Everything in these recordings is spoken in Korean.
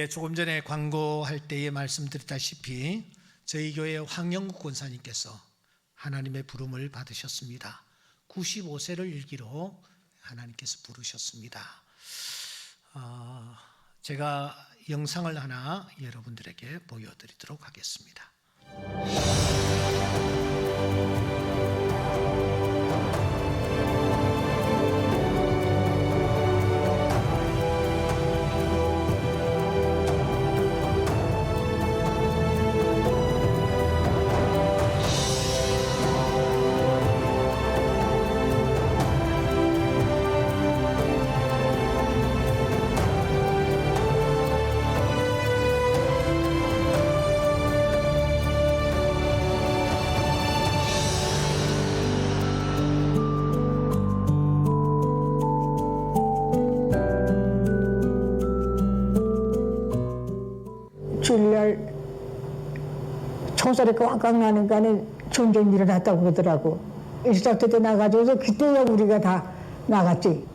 조금 전에 광고할 때에 말씀드렸다시피 저희 교회 황영국 권사님께서 하나님의 부름을 받으셨습니다. 95세를 일기로 하나님께서 부르셨습니다. 제가 영상을 하나 여러분들에게 보여드리도록 하겠습니다. 주일날 총소리가 꽉꽉 나니까는 종종 일어났다고 그러더라고. 일사태 때 나가지고서 그때야 우리가 다 나갔지.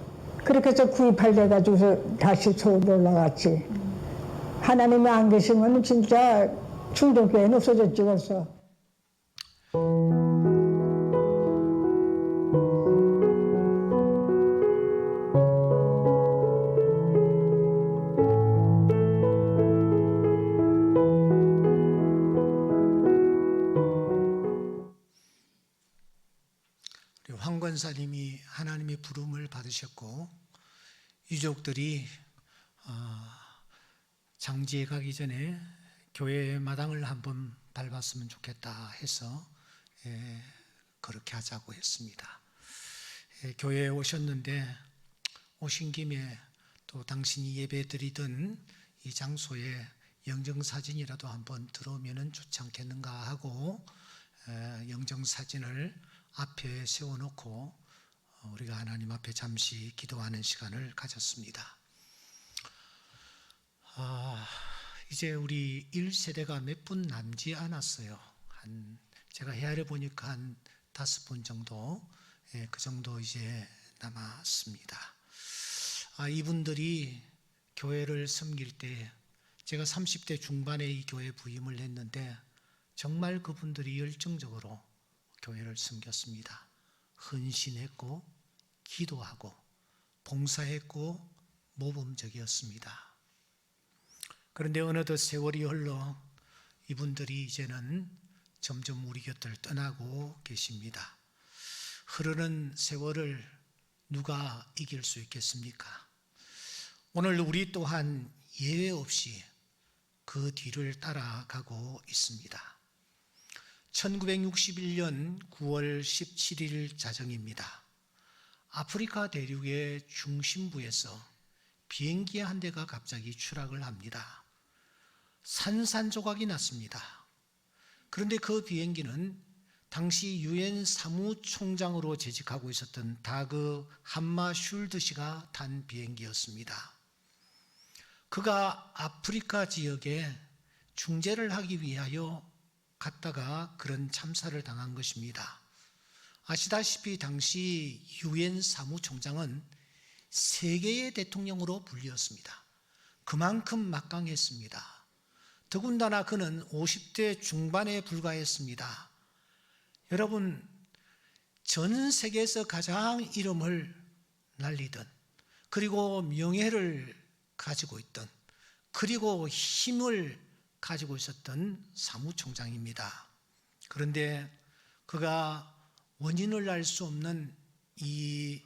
그렇게 해서 구입할래가지고서 다시 서울로 올라갔지. 하나님이 안 계시면 진짜 충동교회는 없어졌지 벌써. 황 권사님이 하나님의 부름을 받으셨고 유족들이 장지에 가기 전에 교회 마당을 한번 밟았으면 좋겠다 해서 그렇게 하자고 했습니다. 교회에 오셨는데 오신 김에 또 당신이 예배 드리던 이 장소에 영정사진이라도 한번 들어오면 좋지 않겠는가 하고 영정사진을 앞에 세워놓고 우리가 하나님 앞에 잠시 기도하는 시간을 가졌습니다. 이제 우리 1세대가 몇 분 남지 않았어요. 제가 헤아려 보니까 한 5분 정도, 그 정도 이제 남았습니다. 이분들이 교회를 섬길 때 제가 30대 중반에 이 교회 부임을 했는데 정말 그분들이 열정적으로 교회를 섬겼습니다. 헌신했고 기도하고 봉사했고 모범적이었습니다. 그런데 어느덧 세월이 흘러 이분들이 이제는 점점 우리 곁을 떠나고 계십니다. 흐르는 세월을 누가 이길 수 있겠습니까? 오늘 우리 또한 예외 없이 그 뒤를 따라가고 있습니다. 1961년 9월 17일 자정입니다. 아프리카 대륙의 중심부에서 비행기 한 대가 갑자기 추락을 합니다. 산산조각이 났습니다. 그런데 그 비행기는 당시 유엔 사무총장으로 재직하고 있었던 다그 함마슐드시가 탄 비행기였습니다. 그가 아프리카 지역에 중재를 하기 위하여 갔다가 그런 참사를 당한 것입니다. 아시다시피 당시 유엔 사무총장은 세계의 대통령으로 불리었습니다. 그만큼 막강했습니다. 더군다나 그는 50대 중반에 불과했습니다. 여러분, 전 세계에서 가장 이름을 날리던, 그리고 명예를 가지고 있던, 그리고 힘을 가지고 있었던 사무총장입니다. 그런데 그가 원인을 알 수 없는 이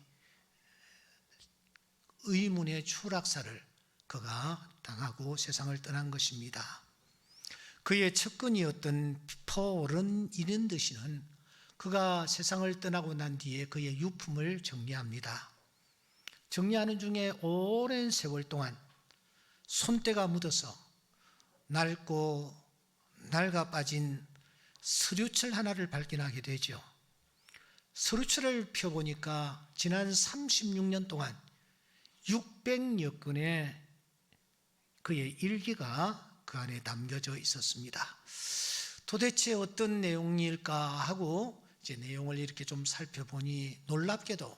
의문의 추락사를 그가 당하고 세상을 떠난 것입니다. 그의 측근이었던 폴은 이랜드 씨는 그가 세상을 떠나고 난 뒤에 그의 유품을 정리합니다. 정리하는 중에 오랜 세월 동안 손때가 묻어서 낡고 낡아 빠진 서류철 하나를 발견하게 되죠. 서류철을 펴보니까 지난 36년 동안 600여 건의 그의 일기가 그 안에 담겨져 있었습니다. 도대체 어떤 내용일까 하고 이제 내용을 이렇게 좀 살펴보니 놀랍게도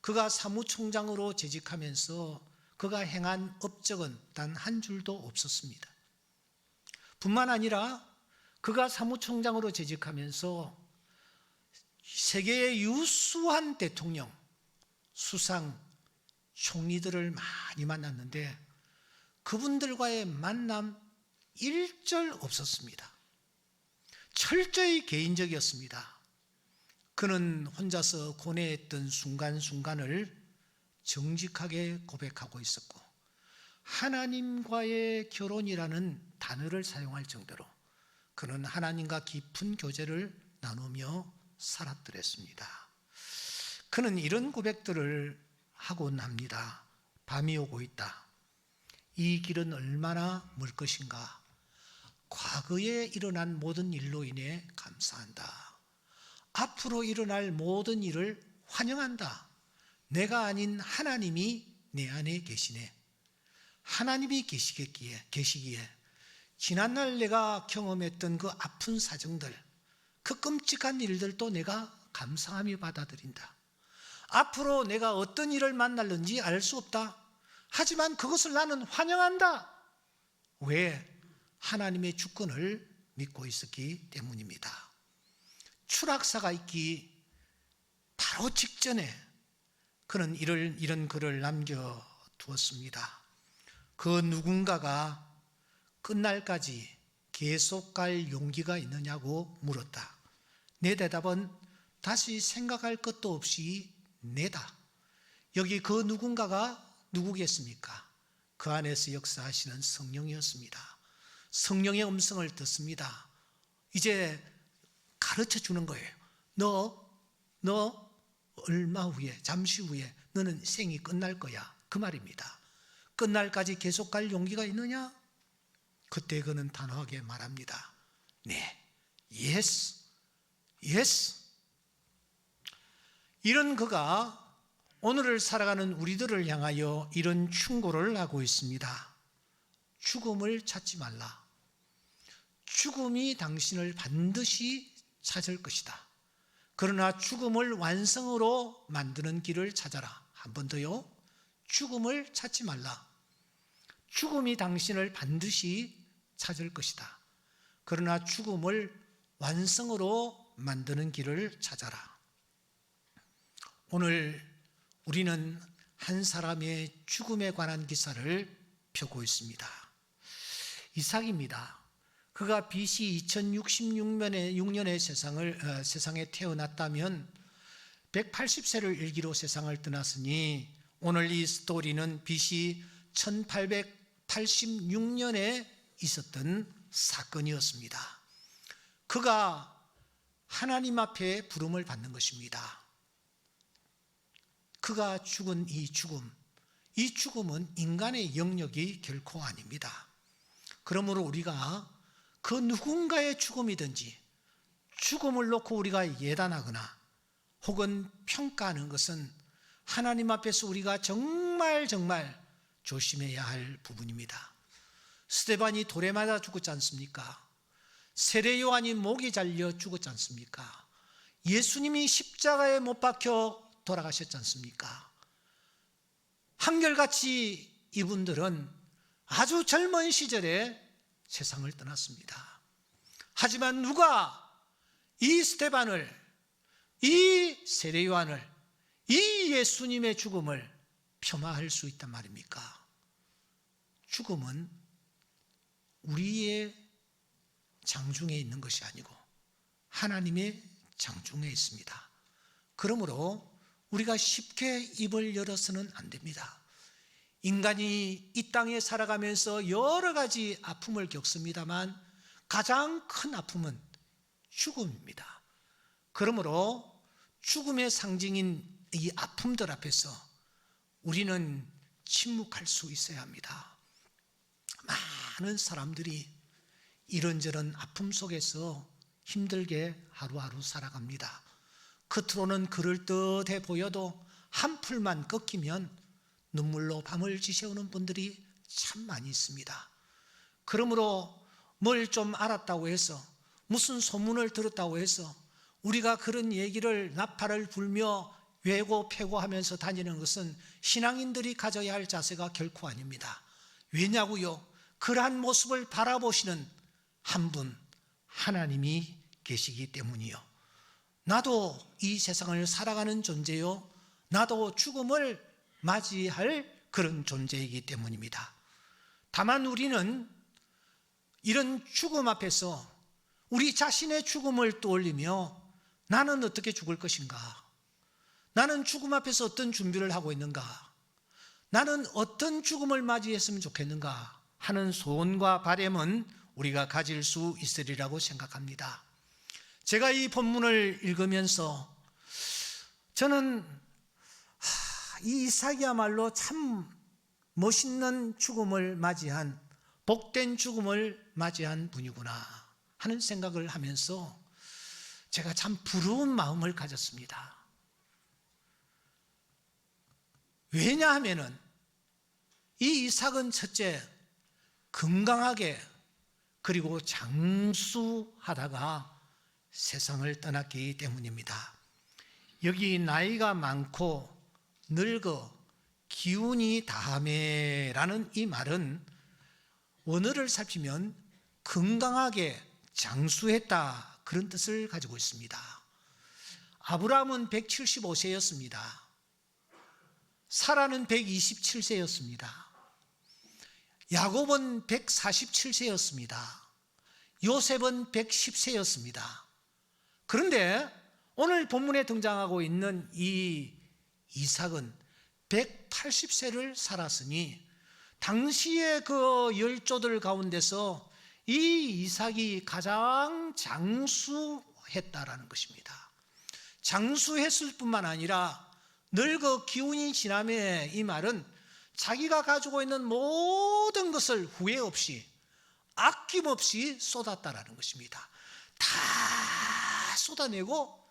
그가 사무총장으로 재직하면서 그가 행한 업적은 단 한 줄도 없었습니다. 뿐만 아니라 그가 사무총장으로 재직하면서 세계의 유수한 대통령, 수상, 총리들을 많이 만났는데 그분들과의 만남 일절 없었습니다. 철저히 개인적이었습니다. 그는 혼자서 고뇌했던 순간순간을 정직하게 고백하고 있었고 하나님과의 결혼이라는 단어를 사용할 정도로 그는 하나님과 깊은 교제를 나누며 살았더랬습니다. 그는 이런 고백들을 하곤 합니다. 밤이 오고 있다. 이 길은 얼마나 멀 것인가. 과거에 일어난 모든 일로 인해 감사한다. 앞으로 일어날 모든 일을 환영한다. 내가 아닌 하나님이 내 안에 계시네. 하나님이 계시기에 지난날 내가 경험했던 그 아픈 사정들, 그 끔찍한 일들도 내가 감사하며 받아들인다. 앞으로 내가 어떤 일을 만날는지 알 수 없다. 하지만 그것을 나는 환영한다. 왜? 하나님의 주권을 믿고 있었기 때문입니다. 추락사가 있기 바로 직전에 그는 이런 글을 남겨두었습니다. 그 누군가가 끝날까지 계속 갈 용기가 있느냐고 물었다. 내 대답은 다시 생각할 것도 없이 내다. 여기 그 누군가가 누구겠습니까? 그 안에서 역사하시는 성령이었습니다. 성령의 음성을 듣습니다. 이제 가르쳐 주는 거예요. 너 얼마 후에, 잠시 후에 너는 생이 끝날 거야. 그 말입니다. 끝날까지 계속 갈 용기가 있느냐? 그때 그는 단호하게 말합니다. 네, yes. 이런 그가 오늘을 살아가는 우리들을 향하여 이런 충고를 하고 있습니다. 죽음을 찾지 말라. 죽음이 당신을 반드시 찾을 것이다. 그러나 죽음을 완성으로 만드는 길을 찾아라. 한 번 더요. 죽음을 찾지 말라. 죽음이 당신을 반드시 찾을 것이다. 그러나 죽음을 완성으로 만드는 길을 찾아라. 오늘 우리는 한 사람의 죽음에 관한 기사를 펴고 있습니다. 이삭입니다. 그가 BC 2066년에 세상에 태어났다면 180세를 일기로 세상을 떠났으니 오늘 이 스토리는 BC 1886년에 있었던 사건이었습니다. 그가 하나님 앞에 부름을 받는 것입니다. 그가 죽은 이 죽음은 인간의 영역이 결코 아닙니다. 그러므로 우리가 그 누군가의 죽음이든지 죽음을 놓고 우리가 예단하거나 혹은 평가하는 것은 하나님 앞에서 우리가 정말 조심해야 할 부분입니다. 스데반이 돌에 맞아 죽었지 않습니까? 세례 요한이 목이 잘려 죽었지 않습니까? 예수님이 십자가에 못 박혀 돌아가셨지 않습니까? 한결같이 이분들은 아주 젊은 시절에 세상을 떠났습니다. 하지만 누가 이 스데반을, 이 세례 요한을, 이 예수님의 죽음을 폄하할 수 있단 말입니까? 죽음은 우리의 장중에 있는 것이 아니고 하나님의 장중에 있습니다. 그러므로 우리가 쉽게 입을 열어서는 안 됩니다. 인간이 이 땅에 살아가면서 여러 가지 아픔을 겪습니다만 가장 큰 아픔은 죽음입니다. 그러므로 죽음의 상징인 이 아픔들 앞에서 우리는 침묵할 수 있어야 합니다. 많은 사람들이 이런저런 아픔 속에서 힘들게 하루하루 살아갑니다. 겉으로는 그럴듯해 보여도 한풀만 꺾이면 눈물로 밤을 지새우는 분들이 참 많이 있습니다. 그러므로 뭘 좀 알았다고 해서, 무슨 소문을 들었다고 해서 우리가 그런 얘기를 나팔을 불며 외고 패고 하면서 다니는 것은 신앙인들이 가져야 할 자세가 결코 아닙니다. 왜냐고요? 그러한 모습을 바라보시는 한 분, 하나님이 계시기 때문이요. 나도 이 세상을 살아가는 존재요, 나도 죽음을 맞이할 그런 존재이기 때문입니다. 다만 우리는 이런 죽음 앞에서 우리 자신의 죽음을 떠올리며 나는 어떻게 죽을 것인가? 나는 죽음 앞에서 어떤 준비를 하고 있는가? 나는 어떤 죽음을 맞이했으면 좋겠는가? 하는 소원과 바람은 우리가 가질 수 있으리라고 생각합니다. 제가 이 본문을 읽으면서 저는 이 이삭이야말로 참 멋있는 죽음을 맞이한, 복된 죽음을 맞이한 분이구나 하는 생각을 하면서 제가 참 부러운 마음을 가졌습니다. 왜냐하면은 이 이삭은 첫째, 건강하게 그리고 장수하다가 세상을 떠났기 때문입니다. 여기 나이가 많고 늙어 기운이 다하매라는 이 말은 원어를 살피면 건강하게 장수했다, 그런 뜻을 가지고 있습니다. 아브라함은 175세였습니다. 사라는 127세였습니다. 야곱은 147세였습니다. 요셉은 110세였습니다. 그런데 오늘 본문에 등장하고 있는 이 이삭은 180세를 살았으니 당시의 그 열조들 가운데서 이 이삭이 가장 장수했다라는 것입니다. 장수했을 뿐만 아니라 늙어 기운이 지나매, 이 말은 자기가 가지고 있는 모든 것을 후회 없이 아낌없이 쏟았다라는 것입니다. 다 쏟아내고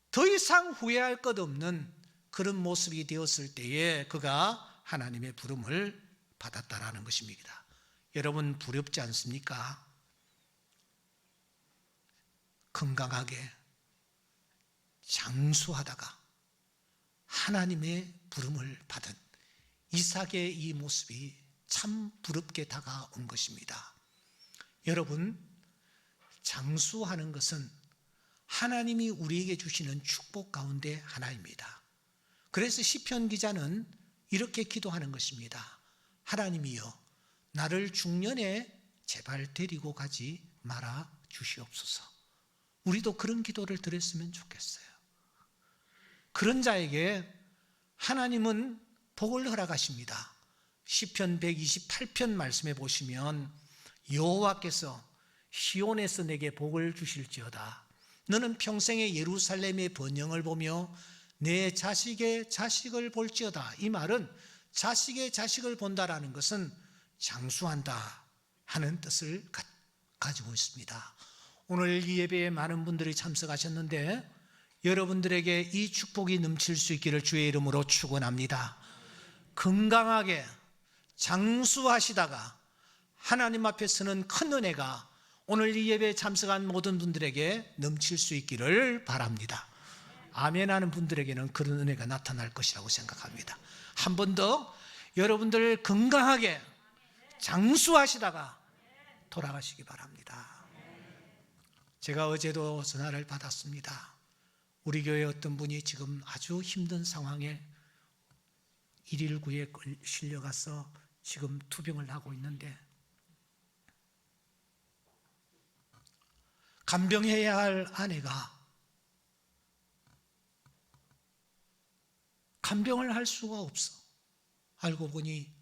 더 이상 후회할 것 없는 그런 모습이 되었을 때에 그가 하나님의 부름을 받았다라는 것입니다. 여러분, 부럽지 않습니까? 건강하게 장수하다가 하나님의 부름을 받은 이삭의 이 모습이 참 부럽게 다가온 것입니다. 여러분, 장수하는 것은 하나님이 우리에게 주시는 축복 가운데 하나입니다. 그래서 시편 기자는 이렇게 기도하는 것입니다. 하나님이여, 나를 중년에 제발 데리고 가지 말아 주시옵소서. 우리도 그런 기도를 드렸으면 좋겠어요. 그런 자에게 하나님은 복을 허락하십니다. 시편 128편 말씀해 보시면 여호와께서 시온에서 내게 복을 주실지어다. 너는 평생에 예루살렘의 번영을 보며 내 자식의 자식을 볼지어다. 이 말은 자식의 자식을 본다라는 것은 장수한다 하는 뜻을 가지고 있습니다. 오늘 이 예배에 많은 분들이 참석하셨는데 여러분들에게 이 축복이 넘칠 수 있기를 주의 이름으로 축원합니다. 건강하게 장수하시다가 하나님 앞에 서는 큰 은혜가 오늘 이 예배에 참석한 모든 분들에게 넘칠 수 있기를 바랍니다. 아멘 하는 분들에게는 그런 은혜가 나타날 것이라고 생각합니다. 한 번 더 여러분들 건강하게 장수하시다가 돌아가시기 바랍니다. 제가 어제도 전화를 받았습니다. 우리 교회 어떤 분이 지금 아주 힘든 상황에 119에 실려가서 지금 투병을 하고 있는데 간병해야 할 아내가 간병을 할 수가 없어. 알고 보니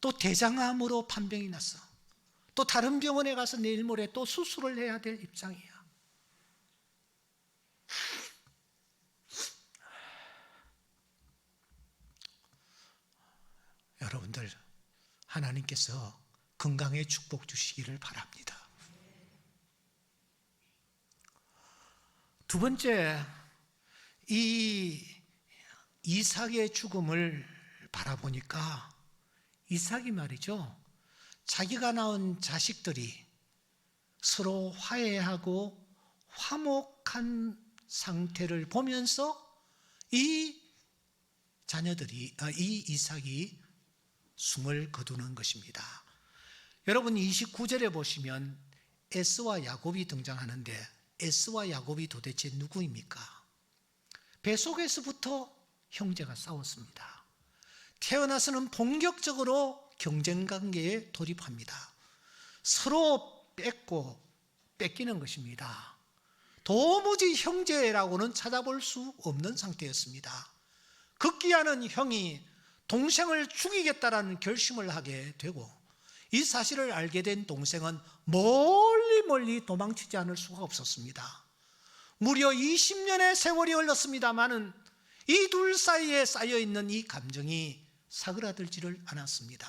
또 대장암으로 판병이 났어. 또 다른 병원에 가서 내일 모레 또 수술을 해야 될 입장이야. 여러분들, 하나님께서 건강에 축복 주시기를 바랍니다. 두 번째, 이 이삭의 죽음을 바라보니까 이삭이 말이죠, 자기가 낳은 자식들이 서로 화해하고 화목한 상태를 보면서 이 이 이삭이 숨을 거두는 것입니다. 여러분 29절에 보시면 에스와 야곱이 등장하는데 에스와 야곱이 도대체 누구입니까? 뱃속에서부터 형제가 싸웠습니다. 태어나서는 본격적으로 경쟁 관계에 돌입합니다. 서로 뺏고 뺏기는 것입니다. 도무지 형제라고는 찾아볼 수 없는 상태였습니다. 극기하는 형이 동생을 죽이겠다라는 결심을 하게 되고 이 사실을 알게 된 동생은 멀리 도망치지 않을 수가 없었습니다. 무려 20년의 세월이 흘렀습니다마는 이 둘 사이에 쌓여있는 이 감정이 사그라들지를 않았습니다.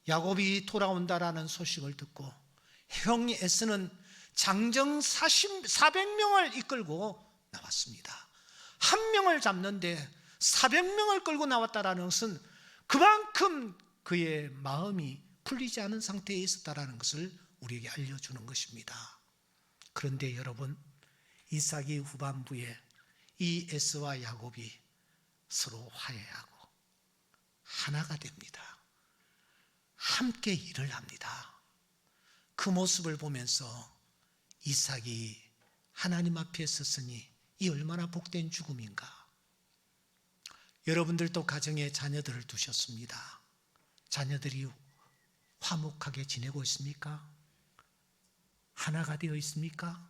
야곱이 돌아온다라는 소식을 듣고 형 에스는 장정 400명을 이끌고 나왔습니다. 한 명을 잡는데 400명을 끌고 나왔다라는 것은 그만큼 그의 마음이 풀리지 않은 상태에 있었다라는 것을 우리에게 알려주는 것입니다. 그런데 여러분, 이삭이 후반부에 이 에스와 야곱이 서로 화해하고 하나가 됩니다. 함께 일을 합니다. 그 모습을 보면서 이삭이 하나님 앞에 섰으니 이 얼마나 복된 죽음인가. 여러분들도 가정에 자녀들을 두셨습니다. 자녀들이 화목하게 지내고 있습니까? 하나가 되어 있습니까?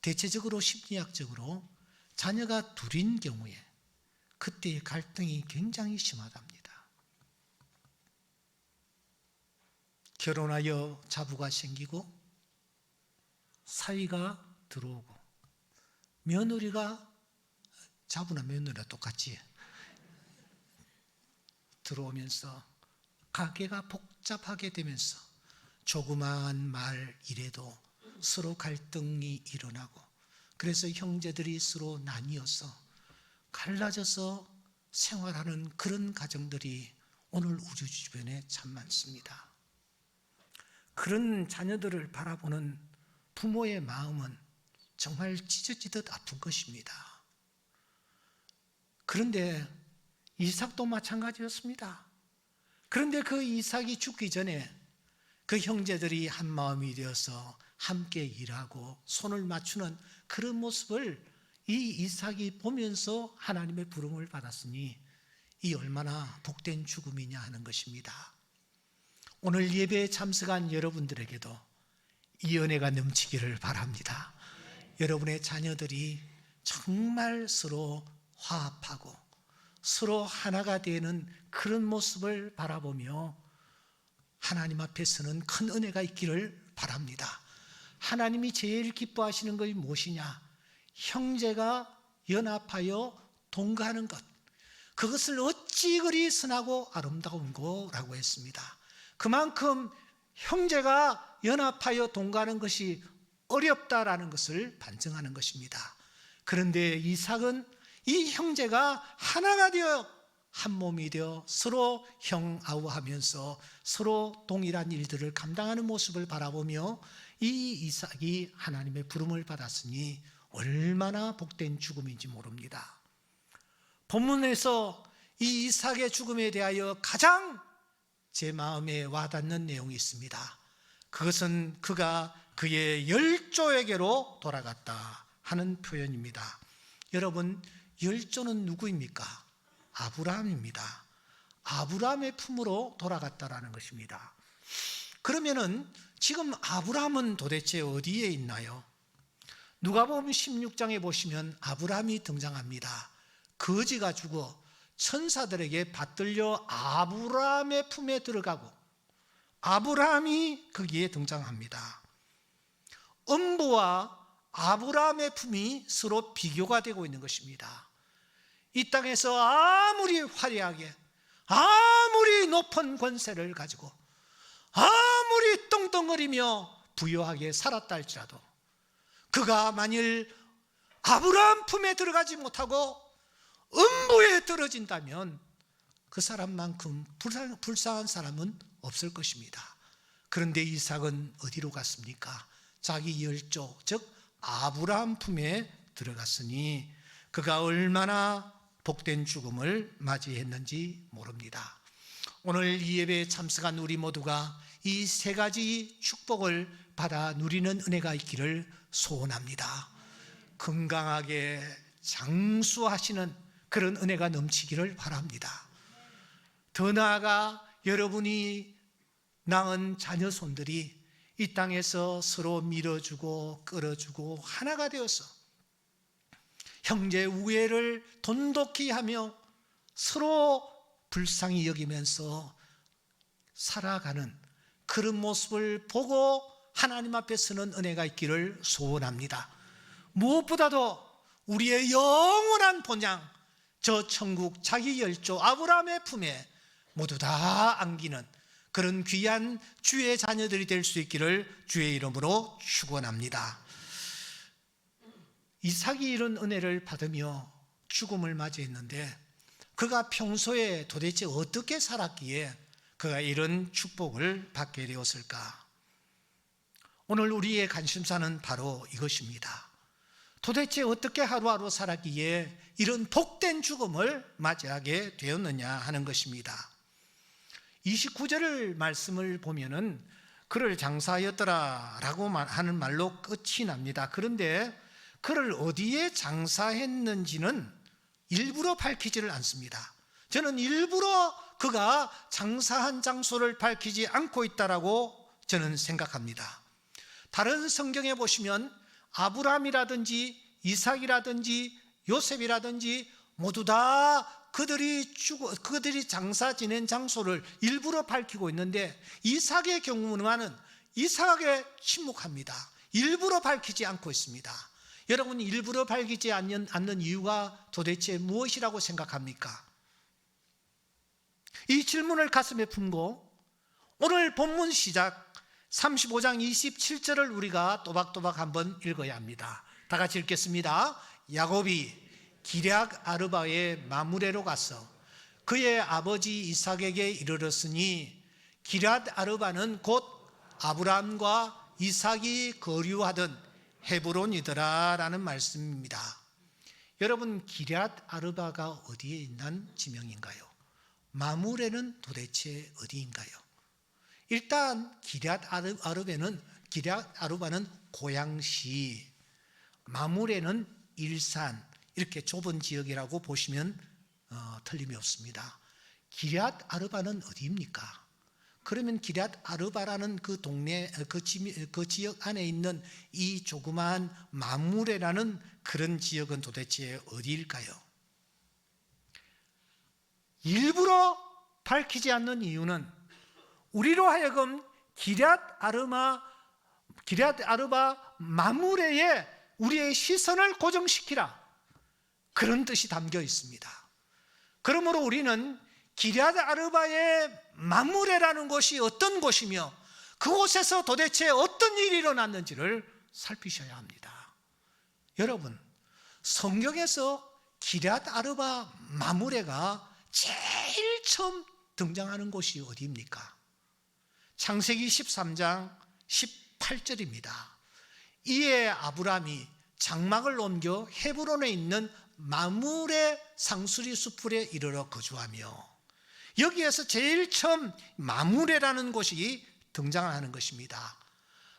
대체적으로 심리학적으로 자녀가 둘인 경우에 그때의 갈등이 굉장히 심하답니다. 결혼하여 자부가 생기고 사위가 들어오고 며느리가 자부나 며느리가 똑같이 들어오면서 가게가 복잡하게 되면서 조그마한 말 이래도 서로 갈등이 일어나고 그래서 형제들이 서로 나뉘어서 갈라져서 생활하는 그런 가정들이 오늘 우리 주변에 참 많습니다. 그런 자녀들을 바라보는 부모의 마음은 정말 찢어지듯 아픈 것입니다. 그런데 이삭도 마찬가지였습니다. 그런데 그 이삭이 죽기 전에 그 형제들이 한 마음이 되어서 함께 일하고 손을 맞추는 그런 모습을 이 이삭이 보면서 하나님의 부름을 받았으니 이 얼마나 복된 죽음이냐 하는 것입니다. 오늘 예배에 참석한 여러분들에게도 이 은혜가 넘치기를 바랍니다. 여러분의 자녀들이 정말 서로 화합하고 서로 하나가 되는 그런 모습을 바라보며 하나님 앞에서는 큰 은혜가 있기를 바랍니다. 하나님이 제일 기뻐하시는 것이 무엇이냐? 형제가 연합하여 동거하는 것, 그것을 어찌 그리 선하고 아름다운 거라고 했습니다. 그만큼 형제가 연합하여 동거하는 것이 어렵다라는 것을 반증하는 것입니다. 그런데 이삭은 이 형제가 하나가 되어 한 몸이 되어 서로 형아우하면서 서로 동일한 일들을 감당하는 모습을 바라보며 이 이삭이 하나님의 부름을 받았으니 얼마나 복된 죽음인지 모릅니다. 본문에서 이 이삭의 죽음에 대하여 가장 제 마음에 와닿는 내용이 있습니다. 그것은 그가 그의 열조에게로 돌아갔다 하는 표현입니다. 여러분, 열조는 누구입니까? 아브라함입니다. 아브라함의 품으로 돌아갔다라는 것입니다. 그러면은 지금 아브라함은 도대체 어디에 있나요? 누가복음 16장에 보시면 아브라함이 등장합니다. 거지가 죽어 천사들에게 받들려 아브라함의 품에 들어가고 아브라함이 거기에 등장합니다. 음부와 아브라함의 품이 서로 비교가 되고 있는 것입니다. 이 땅에서 아무리 화려하게 아무리 높은 권세를 가지고 아무리 떵떵거리며 부유하게 살았다 할지라도 그가 만일 아브라함 품에 들어가지 못하고 음부에 떨어진다면 그 사람만큼 불쌍한 사람은 없을 것입니다. 그런데 이삭은 어디로 갔습니까? 자기 열조 즉 아브라함 품에 들어갔으니 그가 얼마나 복된 죽음을 맞이했는지 모릅니다. 오늘 이 예배에 참석한 우리 모두가 이 세 가지 축복을 받아 누리는 은혜가 있기를 소원합니다. 건강하게 장수하시는 그런 은혜가 넘치기를 바랍니다. 더 나아가 여러분이 낳은 자녀 손들이 이 땅에서 서로 밀어주고 끌어주고 하나가 되어서 형제 우애를 돈독히 하며 서로 불쌍히 여기면서 살아가는 그런 모습을 보고 하나님 앞에 서는 은혜가 있기를 소원합니다. 무엇보다도 우리의 영원한 본향, 저 천국 자기 열조 아브라함의 품에 모두 다 안기는 그런 귀한 주의 자녀들이 될 수 있기를 주의 이름으로 축원합니다. 이삭이 이런 은혜를 받으며 죽음을 맞이했는데 그가 평소에 도대체 어떻게 살았기에 그가 이런 축복을 받게 되었을까? 오늘 우리의 관심사는 바로 이것입니다. 도대체 어떻게 하루하루 살았기에 이런 복된 죽음을 맞이하게 되었느냐 하는 것입니다. 29절 말씀을 보면은 그를 장사하였더라라고 하는 말로 끝이 납니다. 그런데 그를 어디에 장사했는지는 일부러 밝히지를 않습니다. 저는 일부러 그가 장사한 장소를 밝히지 않고 있다라고 저는 생각합니다. 다른 성경에 보시면 아브라함이라든지 이삭이라든지 요셉이라든지 모두 다 그들이 장사 지낸 장소를 일부러 밝히고 있는데 이삭의 경우는 이삭에 침묵합니다. 일부러 밝히지 않고 있습니다. 여러분, 일부러 밝히지 않는 이유가 도대체 무엇이라고 생각합니까? 이 질문을 가슴에 품고 오늘 본문 시작 35장 27절을 우리가 또박또박 한번 읽어야 합니다. 다 같이 읽겠습니다. 야곱이 기럇 아르바의 마므레로 가서 그의 아버지 이삭에게 이르렀으니 기럇 아르바는 곧 아브라함과 이삭이 거류하던 헤브론이더라 라는 말씀입니다. 여러분, 기럇 아르바가 어디에 있는 지명인가요? 마므레는 도대체 어디인가요? 일단 기럇 아르바는 고향시, 마므레는 일산, 이렇게 좁은 지역이라고 보시면 틀림이 없습니다. 기럇 아르바는 어디입니까? 그러면 기럇 아르바라는 그 동네, 그 지역 안에 있는 이 조그마한 마므레라는 그런 지역은 도대체 어디일까요? 일부러 밝히지 않는 이유는 우리로 하여금 기럇 아르바 마므레에 우리의 시선을 고정시키라, 그런 뜻이 담겨 있습니다. 그러므로 우리는 기럇 아르바의 마므레라는 곳이 어떤 곳이며 그곳에서 도대체 어떤 일이 일어났는지를 살피셔야 합니다. 여러분, 성경에서 기럇 아르바 마므레가 제일 처음 등장하는 곳이 어디입니까? 창세기 13장 18절입니다. 이에 아브라함이 장막을 옮겨 헤브론에 있는 마므레 상수리 수풀에 이르러 거주하며, 여기에서 제일 처음 마므레라는 곳이 등장하는 것입니다.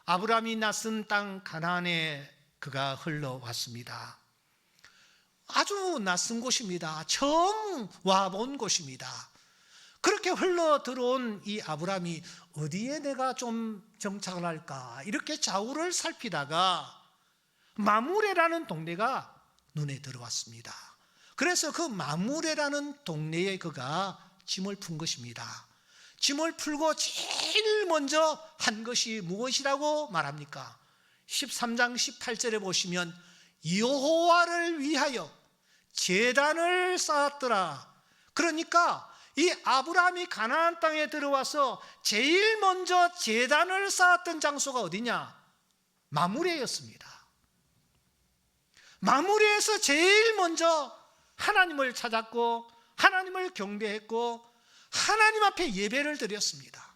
아브라함이 낯선 땅 가나안에 그가 흘러왔습니다. 아주 낯선 곳입니다. 처음 와본 곳입니다. 그렇게 흘러 들어온 이 아브라함이 어디에 내가 좀 정착을 할까 이렇게 좌우를 살피다가 마므레라는 동네가 눈에 들어왔습니다. 그래서 그 마므레라는 동네에 그가 짐을 푼 것입니다. 짐을 풀고 제일 먼저 한 것이 무엇이라고 말합니까? 13장 18절에 보시면 여호와를 위하여 제단을 쌓았더라. 그러니까 이 아브라함이 가나안 땅에 들어와서 제일 먼저 제단을 쌓았던 장소가 어디냐? 마므레였습니다. 마므레에서 제일 먼저 하나님을 찾았고 하나님을 경배했고 하나님 앞에 예배를 드렸습니다.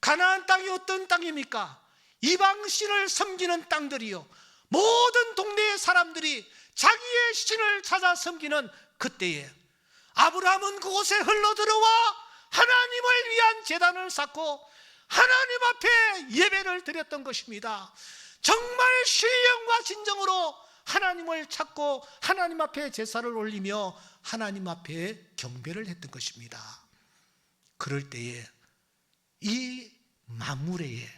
가나안 땅이 어떤 땅입니까? 이방신을 섬기는 땅들이요, 모든 동네의 사람들이 자기의 신을 찾아 섬기는 그때에 아브라함은 그곳에 흘러들어와 하나님을 위한 제단을 쌓고 하나님 앞에 예배를 드렸던 것입니다. 정말 신령과 진정으로 하나님을 찾고 하나님 앞에 제사를 올리며 하나님 앞에 경배를 했던 것입니다. 그럴 때에 이 마므레에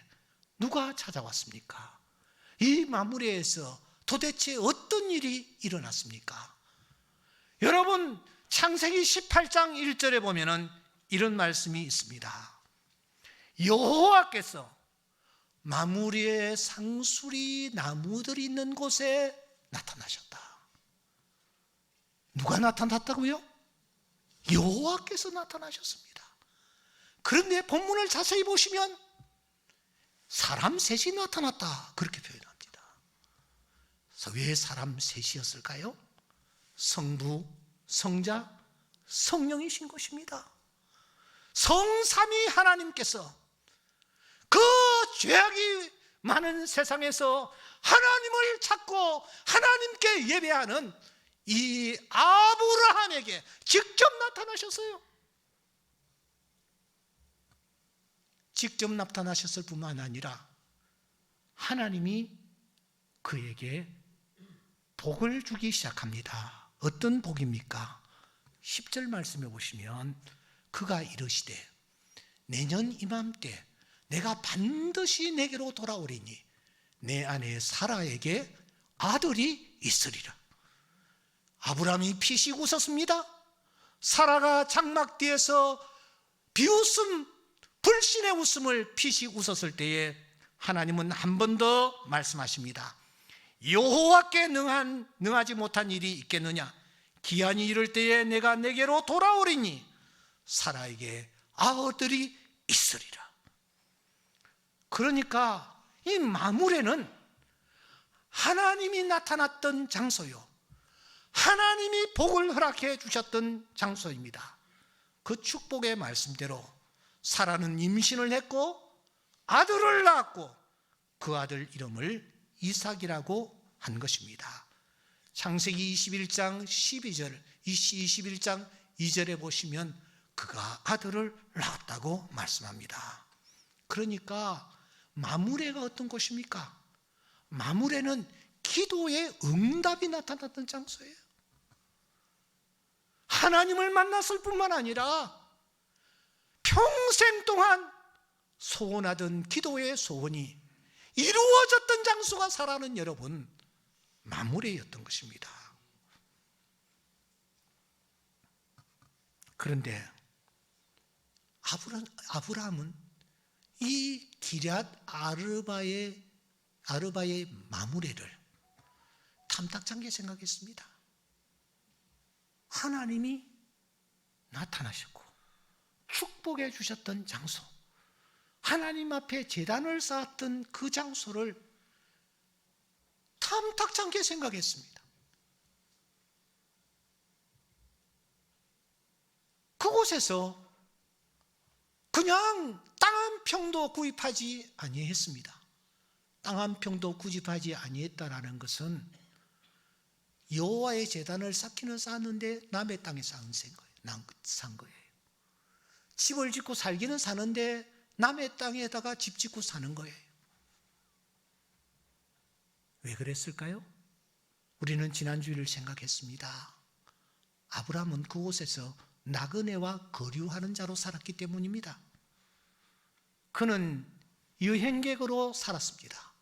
누가 찾아왔습니까? 이 마므레에서 도대체 어떤 일이 일어났습니까? 여러분, 창세기 18장 1절에 보면은 이런 말씀이 있습니다. 여호와께서 마므레의 상수리 나무들이 있는 곳에 나타나셨다. 누가 나타났다고요? 여호와께서 나타나셨습니다. 그런데 본문을 자세히 보시면 사람 셋이 나타났다, 그렇게 표현합니다. 그래서 왜 사람 셋이었을까요? 성부, 성자, 성령이신 것입니다. 성삼위 하나님께서 그 죄악이 많은 세상에서 하나님을 찾고 하나님께 예배하는 이 아브라함에게 직접 나타나셨어요. 직접 나타나셨을 뿐만 아니라 하나님이 그에게 복을 주기 시작합니다. 어떤 복입니까? 10절 말씀해 보시면 그가 이르시되 내년 이맘때 내가 반드시 내게로 돌아오리니 내 아내 사라에게 아들이 있으리라. 아브라함이 피식 웃었습니다. 사라가 장막 뒤에서 비웃음, 불신의 웃음을 피식 웃었을 때에 하나님은 한 번 더 말씀하십니다. 여호와께 능하지 못한 일이 있겠느냐? 기한이 이를 때에 내가 내게로 돌아오리니 사라에게 아들이 있으리라. 그러니까 이 마므레는 하나님이 나타났던 장소요, 하나님이 복을 허락해 주셨던 장소입니다. 그 축복의 말씀대로 사라는 임신을 했고 아들을 낳았고 그 아들 이름을 이삭이라고 한 것입니다. 창세기 21장 12절, 21장 2절에 보시면 그가 아들을 낳았다고 말씀합니다. 그러니까 마므레가 어떤 곳입니까? 마므레는 기도의 응답이 나타났던 장소예요. 하나님을 만났을 뿐만 아니라 평생 동안 소원하던 기도의 소원이 이루어졌던 장소가 사라는 여러분, 마므레였던 것입니다. 그런데 아브라함은 이 기럇 아르바의 마므레를 탐탁찮게 생각했습니다. 하나님이 나타나셨고 축복해 주셨던 장소, 하나님 앞에 제단을 쌓았던 그 장소를 탐탁찮게 생각했습니다. 그곳에서 그냥 땅 한 평도 구입하지 아니했습니다. 땅 한 평도 구입하지 아니했다라는 것은 여호와의 제단을 쌓기는 쌓았는데 남의 땅에 산 거예요. 집을 짓고 살기는 사는데 남의 땅에다가 집 짓고 사는 거예요. 왜 그랬을까요? 우리는 지난주일을 생각했습니다. 아브라함은 그곳에서 나그네와 거류하는 자로 살았기 때문입니다. 그는 여행객으로 살았습니다.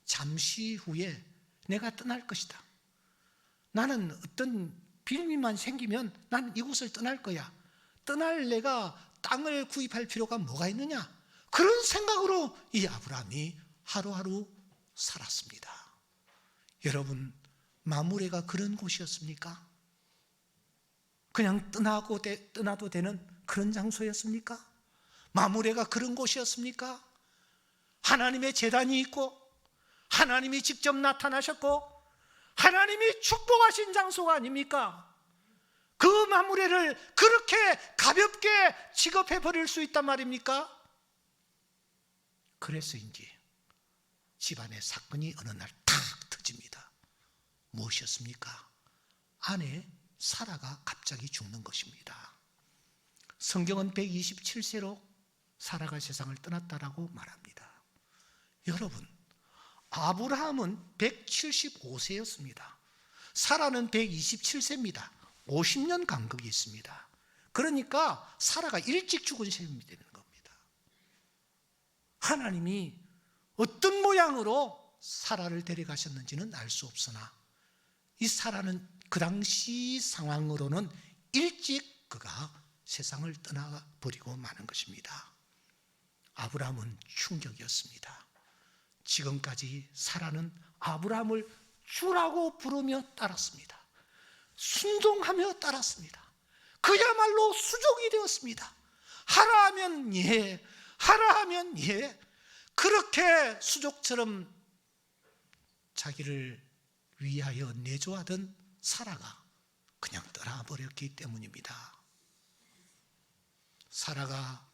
잠시 후에 내가 떠날 것이다. 나는 어떤 빌미만 생기면 난 이곳을 떠날 거야. 떠날 내가 땅을 구입할 필요가 뭐가 있느냐? 그런 생각으로 이 아브라함이 하루하루 살았습니다. 여러분, 마므레가 그런 곳이었습니까? 그냥 떠나도 되는 그런 장소였습니까? 마므레가 그런 곳이었습니까? 하나님의 제단이 있고 하나님이 직접 나타나셨고 하나님이 축복하신 장소가 아닙니까? 그 마므레를 그렇게 가볍게 취급해 버릴 수 있단 말입니까? 그래서인지 집안의 사건이 어느 날 탁 터집니다. 무엇이었습니까? 아내 사라가 갑자기 죽는 것입니다. 성경은 127세로 사라가 세상을 떠났다라고 말합니다. 여러분, 아브라함은 175세였습니다. 사라는 127세입니다. 50년 간극이 있습니다. 그러니까 사라가 일찍 죽은 셈이 되는 겁니다. 하나님이 어떤 모양으로 사라를 데려가셨는지는 알 수 없으나 이 사라는 그 당시 상황으로는 일찍 그가 세상을 떠나버리고 마는 것입니다. 아브라함은 충격이었습니다. 지금까지 사라는 아브라함을 주라고 부르며 따랐습니다. 순종하며 따랐습니다. 그야말로 수종이 되었습니다. 하라 하면 예, 하라 하면 예. 그렇게 수족처럼 자기를 위하여 내조하던 사라가 그냥 떠나버렸기 때문입니다. 사라가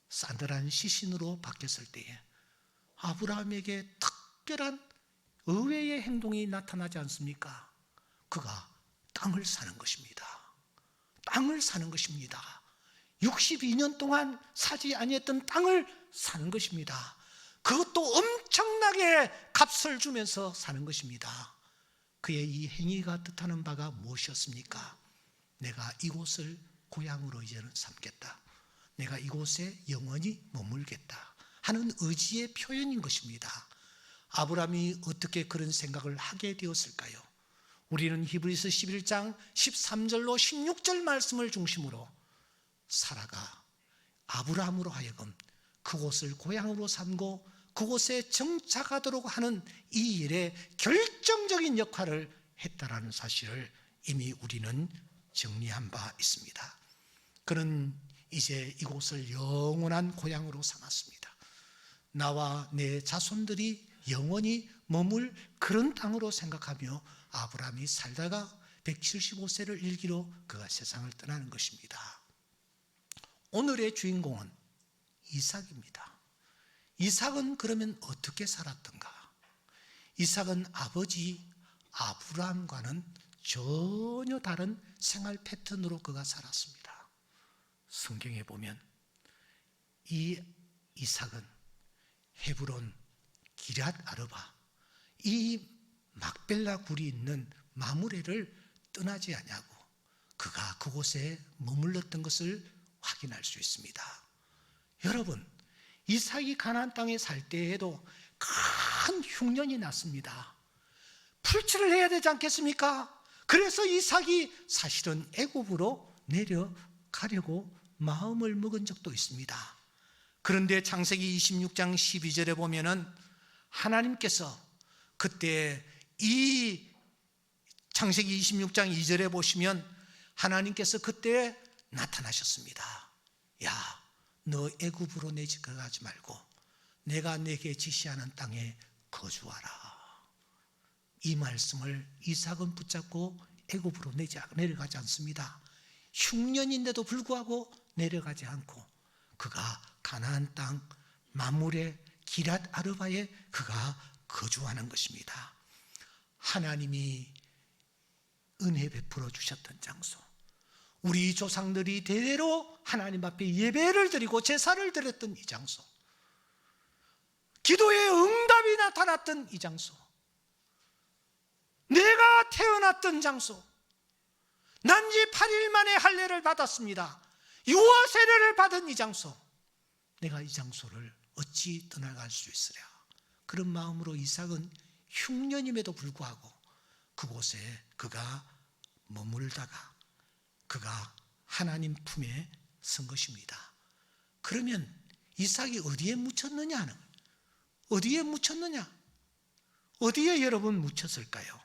싸늘한 시신으로 바뀌었을 때에 아브라함에게 특별한 의외의 행동이 나타나지 않습니까? 그가 땅을 사는 것입니다. 땅을 사는 것입니다. 62년 동안 사지 아니했던 땅을 사는 것입니다. 그것도 엄청나게 값을 주면서 사는 것입니다. 그의 이 행위가 뜻하는 바가 무엇이었습니까? 내가 이곳을 고향으로 이제는 삼겠다. 내가 이곳에 영원히 머물겠다 하는 의지의 표현인 것입니다. 아브라함이 어떻게 그런 생각을 하게 되었을까요? 우리는 히브리서 11장 13절로 16절 말씀을 중심으로 사라가 아브라함으로 하여금 그곳을 고향으로 삼고 그곳에 정착하도록 하는 이 일에 결정적인 역할을 했다라는 사실을 이미 우리는 정리한 바 있습니다. 그는 이제 이곳을 영원한 고향으로 삼았습니다. 나와 내 자손들이 영원히 머물 그런 땅으로 생각하며 아브라함이 살다가 175세를 일기로 그가 세상을 떠나는 것입니다. 오늘의 주인공은 이삭입니다. 이삭은 그러면 어떻게 살았던가? 이삭은 아버지 아브라함과는 전혀 다른 생활 패턴으로 그가 살았습니다. 성경에 보면 이 이삭은 헤브론, 기럇 아르바, 이 막벨라 굴이 있는 마므레를 떠나지 아니하고 그가 그곳에 머물렀던 것을 확인할 수 있습니다. 여러분, 이삭이 가나안 땅에 살 때에도 큰 흉년이 났습니다. 풀칠을 해야 되지 않겠습니까? 그래서 이삭이 사실은 애굽으로 내려가려고 마음을 먹은 적도 있습니다. 그런데 창세기 26장 12절에 보면은 하나님께서 그때 이 창세기 26장 2절에 보시면 하나님께서 그때 나타나셨습니다. 야, 너 애굽으로 내려가지 말고 내가 내게 지시하는 땅에 거주하라. 이 말씀을 이삭은 붙잡고 애굽으로 내려가지 않습니다. 흉년인데도 불구하고 내려가지 않고 그가 가나안 땅 마므레 기럇 아르바에 그가 거주하는 것입니다. 하나님이 은혜 베풀어 주셨던 장소, 우리 조상들이 대대로 하나님 앞에 예배를 드리고 제사를 드렸던 이 장소, 기도의 응답이 나타났던 이 장소, 내가 태어났던 장소, 난지 8일 만에 할례를 받았습니다. 유아 세례를 받은 이 장소, 내가 이 장소를 어찌 떠나갈 수 있으랴. 그런 마음으로 이삭은 흉년임에도 불구하고 그곳에 그가 머물다가 그가 하나님 품에 선 것입니다. 그러면 이삭이 어디에 묻혔느냐는, 어디에 묻혔느냐? 어디에 여러분 묻혔을까요?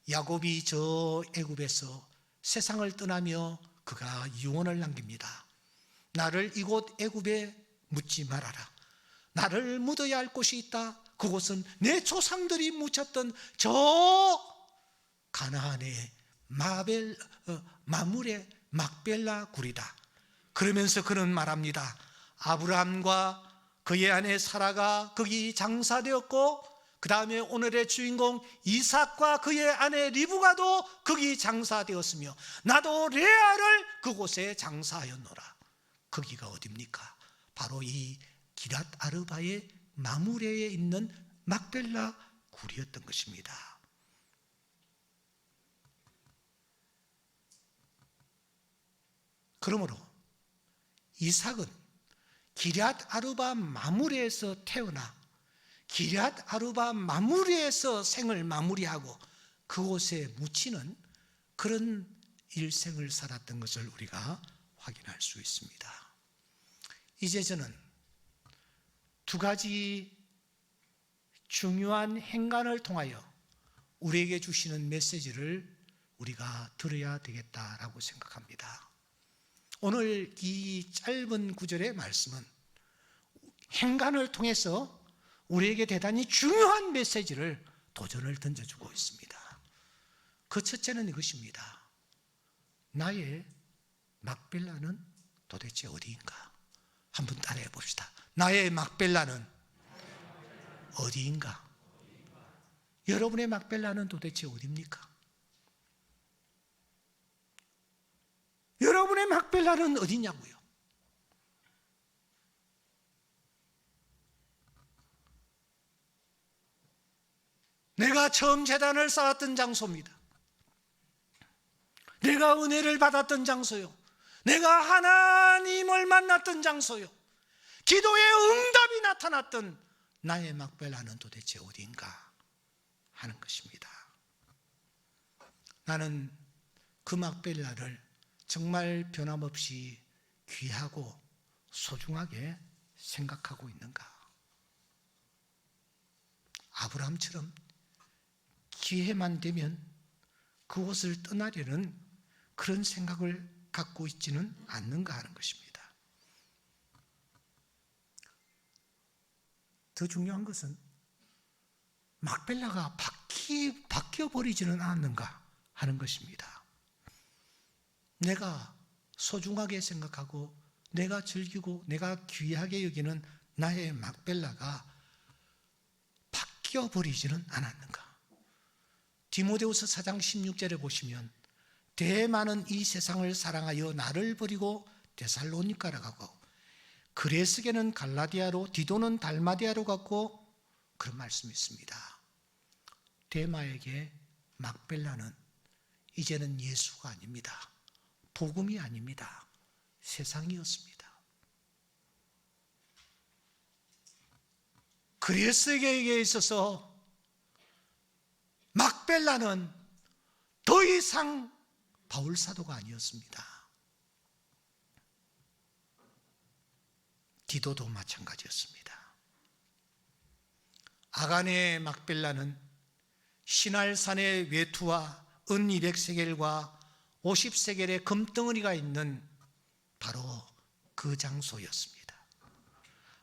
야곱이 저 애굽에서 세상을 떠나며 그가 유언을 남깁니다. 나를 이곳 애굽에 묻지 말아라. 나를 묻어야 할 곳이 있다. 그곳은 내 조상들이 묻혔던 저 가나안의 마므레 막벨라 굴이다. 그러면서 그는 말합니다. 아브라함과 그의 아내 사라가 거기 장사되었고 그 다음에 오늘의 주인공 이삭과 그의 아내 리브가도 거기 장사되었으며 나도 레아를 그곳에 장사하였노라. 거기가 어디입니까? 바로 이 기랏 아르바의 마무레에 있는 막벨라 굴이었던 것입니다. 그러므로 이삭은 기럇 아르바 마무리에서 태어나 기럇 아르바 마무리에서 생을 마무리하고 그곳에 묻히는 그런 일생을 살았던 것을 우리가 확인할 수 있습니다. 이제 저는 두 가지 중요한 행간을 통하여 우리에게 주시는 메시지를 우리가 들어야 되겠다라고 생각합니다. 오늘 이 짧은 구절의 말씀은 행간을 통해서 우리에게 대단히 중요한 메시지를 도전을 던져주고 있습니다. 그 첫째는 이것입니다. 나의 막벨라는 도대체 어디인가? 한번 따라해 봅시다. 나의 막벨라는 어디인가? 여러분의 막벨라는 도대체 어디입니까? 여러분의 막벨라는 어디냐고요? 내가 처음 제단을 쌓았던 장소입니다. 내가 은혜를 받았던 장소요. 내가 하나님을 만났던 장소요. 기도의 응답이 나타났던 나의 막벨라는 도대체 어디인가 하는 것입니다. 나는 그 막벨라를 정말 변함없이 귀하고 소중하게 생각하고 있는가? 아브라함처럼 기회만 되면 그곳을 떠나려는 그런 생각을 갖고 있지는 않는가 하는 것입니다. 더 중요한 것은 막벨라가 바뀌어버리지는 않았는가 하는 것입니다. 내가 소중하게 생각하고 내가 즐기고 내가 귀하게 여기는 나의 막벨라가 바뀌어버리지는 않았는가. 디모데후서 4장 16절에 보시면 대만은 이 세상을 사랑하여 나를 버리고 데살로니가로 가고 그레스게는 갈라디아로 디도는 달마디아로 갔고 그런 말씀이 있습니다. 데마에게 막벨라는 이제는 예수가 아닙니다. 복음이 아닙니다. 세상이었습니다. 그레스게에게 있어서 막벨라는 더 이상 바울 사도가 아니었습니다. 디도도 마찬가지였습니다. 아간의 막벨라는 시날산의 외투와 은 200세겔과 50세겔의 금덩어리가 있는 바로 그 장소였습니다.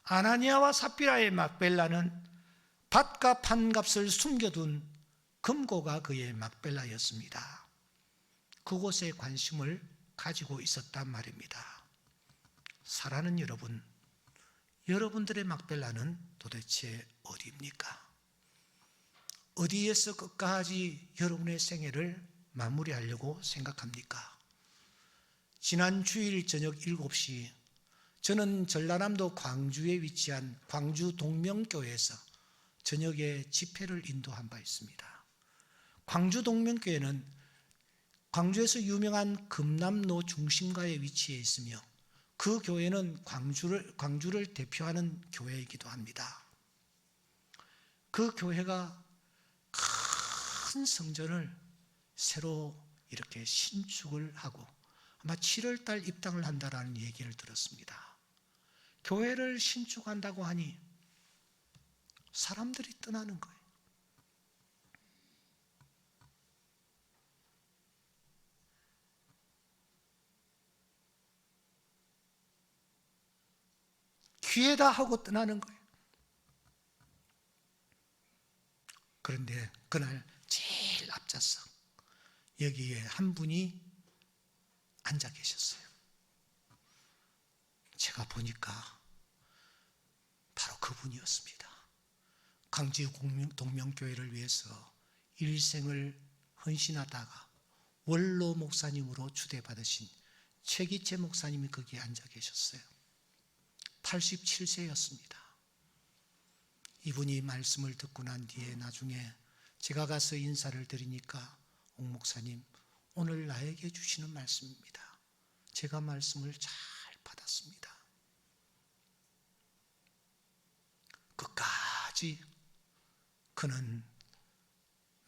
아나니아와 삽비라의 막벨라는 밭과 판값을 숨겨둔 금고가 그의 막벨라였습니다. 그곳에 관심을 가지고 있었단 말입니다. 사랑하는 여러분, 여러분들의 막벨라는 도대체 어디입니까? 어디에서 끝까지 여러분의 생애를 마무리하려고 생각합니까? 지난 주일 저녁 7시 저는 전라남도 광주에 위치한 광주 동명교회에서 저녁에 집회를 인도한 바 있습니다. 광주 동명교회는 광주에서 유명한 금남로 중심가에 위치해 있으며 그 교회는 광주를 대표하는 교회이기도 합니다. 그 교회가 큰 성전을 새로 이렇게 신축을 하고 아마 7월달 입당을 한다라는 얘기를 들었습니다. 교회를 신축한다고 하니 사람들이 떠나는 거예요. 기회다 하고 떠나는 거예요. 그런데 그날 제일 앞자서 여기에 한 분이 앉아 계셨어요. 제가 보니까 바로 그분이었습니다. 광주 동명교회를 위해서 일생을 헌신하다가 원로 목사님으로 추대받으신 최기채 목사님이 거기에 앉아 계셨어요. 87세였습니다. 이분이 말씀을 듣고 난 뒤에 나중에 제가 가서 인사를 드리니까 옥 목사님, 오늘 나에게 주시는 말씀입니다. 제가 말씀을 잘 받았습니다. 끝까지 그는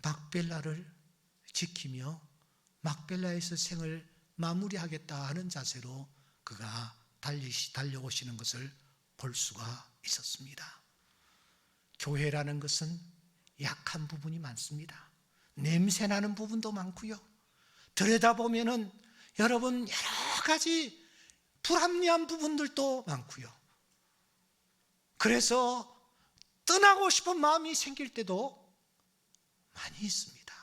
막벨라를 지키며 막벨라에서 생을 마무리하겠다 하는 자세로 그가 달려오시는 것을 볼 수가 있었습니다. 교회라는 것은 약한 부분이 많습니다. 냄새나는 부분도 많고요. 들여다보면은 여러분 여러 가지 불합리한 부분들도 많고요. 그래서 떠나고 싶은 마음이 생길 때도 많이 있습니다.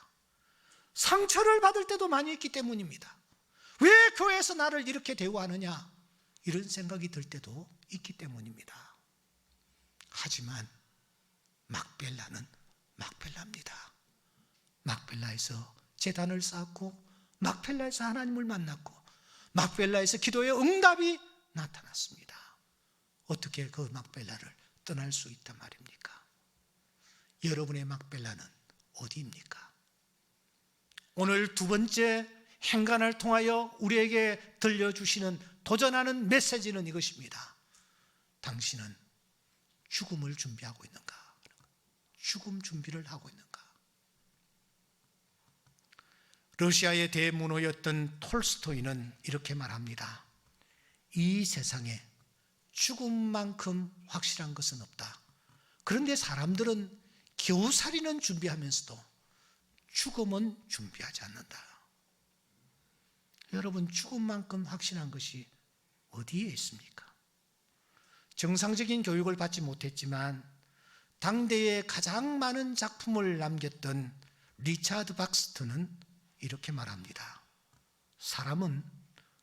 상처를 받을 때도 많이 있기 때문입니다. 왜 교회에서 나를 이렇게 대우하느냐, 이런 생각이 들 때도 있기 때문입니다. 하지만 막벨라는 막벨라입니다. 막벨라에서 제단을 쌓았고, 막벨라에서 하나님을 만났고, 막벨라에서 기도의 응답이 나타났습니다. 어떻게 그 막벨라를 떠날 수 있단 말입니까? 여러분의 막벨라는 어디입니까? 오늘 두 번째 행간을 통하여 우리에게 들려주시는 도전하는 메시지는 이것입니다. 당신은 죽음을 준비하고 있는가? 죽음 준비를 하고 있는가? 러시아의 대문호였던 톨스토이는 이렇게 말합니다. 이 세상에 죽음만큼 확실한 것은 없다. 그런데 사람들은 겨우살이는 준비하면서도 죽음은 준비하지 않는다. 여러분, 죽음만큼 확실한 것이 어디에 있습니까? 정상적인 교육을 받지 못했지만 당대에 가장 많은 작품을 남겼던 리차드 박스턴은 이렇게 말합니다. 사람은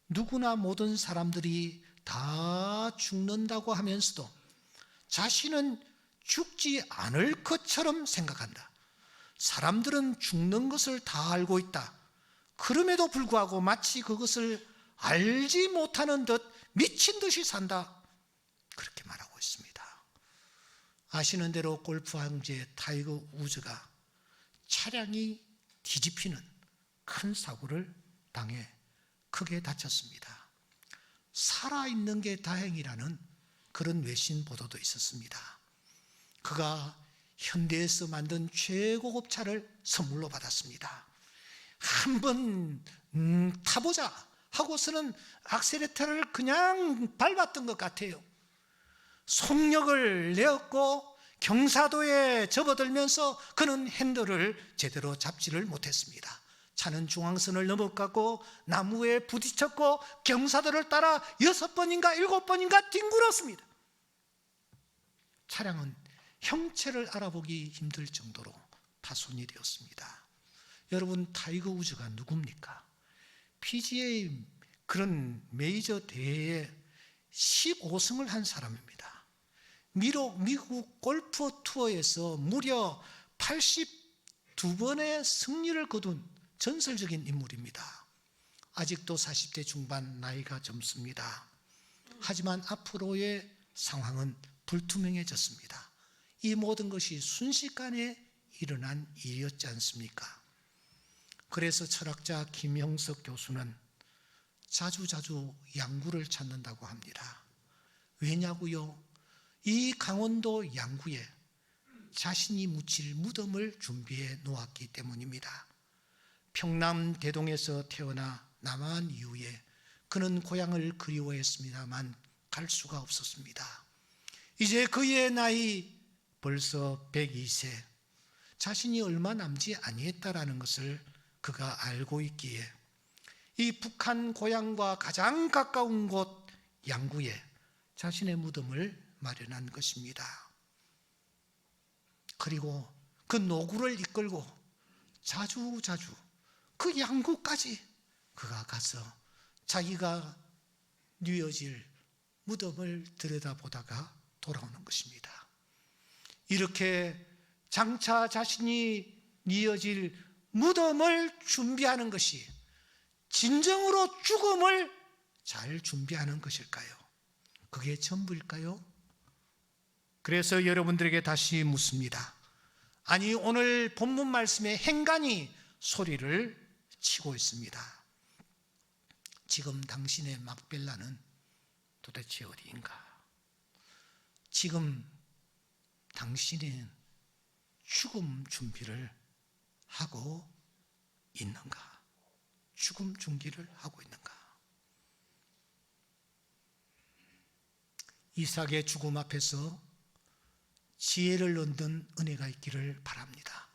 누구나 모든 사람들이 다 죽는다고 하면서도 자신은 죽지 않을 것처럼 생각한다. 사람들은 죽는 것을 다 알고 있다. 그럼에도 불구하고 마치 그것을 알지 못하는 듯 미친 듯이 산다. 그렇게 말하고 있습니다. 아시는 대로 골프 황제 타이거 우즈가 차량이 뒤집히는 큰 사고를 당해 크게 다쳤습니다. 살아있는 게 다행이라는 그런 외신 보도도 있었습니다. 그가 현대에서 만든 최고급 차를 선물로 받았습니다. 한번 타보자 하고서는 악셀레터를 그냥 밟았던 것 같아요. 속력을 내었고 경사도에 접어들면서 그는 핸들을 제대로 잡지를 못했습니다. 차는 중앙선을 넘어가고 나무에 부딪혔고 경사도를 따라 6번인가 7번인가 뒹굴었습니다. 차량은 형체를 알아보기 힘들 정도로 파손이 되었습니다. 여러분, 타이거 우즈가 누굽니까? PGA 그런 메이저 대회에 15승을 한 사람입니다. 미국 골프 투어에서 무려 82번의 승리를 거둔 전설적인 인물입니다. 아직도 40대 중반 나이가 젊습니다. 하지만 앞으로의 상황은 불투명해졌습니다. 이 모든 것이 순식간에 일어난 일이었지 않습니까? 그래서 철학자 김형석 교수는 자주자주 양구를 찾는다고 합니다. 왜냐고요? 이 강원도 양구에 자신이 묻힐 무덤을 준비해 놓았기 때문입니다. 평남 대동에서 태어나 남한 이후에 그는 고향을 그리워했습니다만 갈 수가 없었습니다. 이제 그의 나이 벌써 102세, 자신이 얼마 남지 아니했다라는 것을 그가 알고 있기에 이 북한 고향과 가장 가까운 곳 양구에 자신의 무덤을 마련한 것입니다. 그리고 그 노구를 이끌고 자주자주 그 양구까지 그가 가서 자기가 뉘어질 무덤을 들여다보다가 돌아오는 것입니다. 이렇게 장차 자신이 이어질 무덤을 준비하는 것이 진정으로 죽음을 잘 준비하는 것일까요? 그게 전부일까요? 그래서 여러분들에게 다시 묻습니다. 아니, 오늘 본문 말씀에 행간이 소리를 치고 있습니다. 지금 당신의 막벨라는 도대체 어디인가? 지금 당신은 죽음 준비를 하고 있는가? 죽음 준비를 하고 있는가? 이삭의 죽음 앞에서 지혜를 얻는 은혜가 있기를 바랍니다.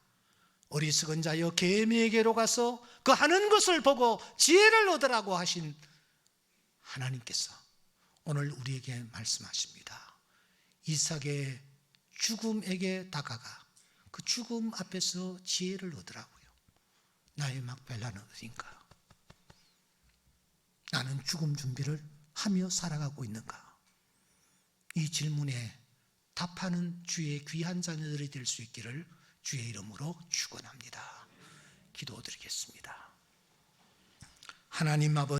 어리석은 자여 개미에게로 가서 그 하는 것을 보고 지혜를 얻으라고 하신 하나님께서 오늘 우리에게 말씀하십니다. 이삭의 죽음에게 다가가 그 죽음 앞에서 지혜를 얻으라고요. 나의 막벨라는 어딘가? 나는 죽음 준비를 하며 살아가고 있는가? 이 질문에 답하는 주의 귀한 자녀들이 될 수 있기를 주의 이름으로 축원합니다. 기도드리겠습니다. 하나님 아버지,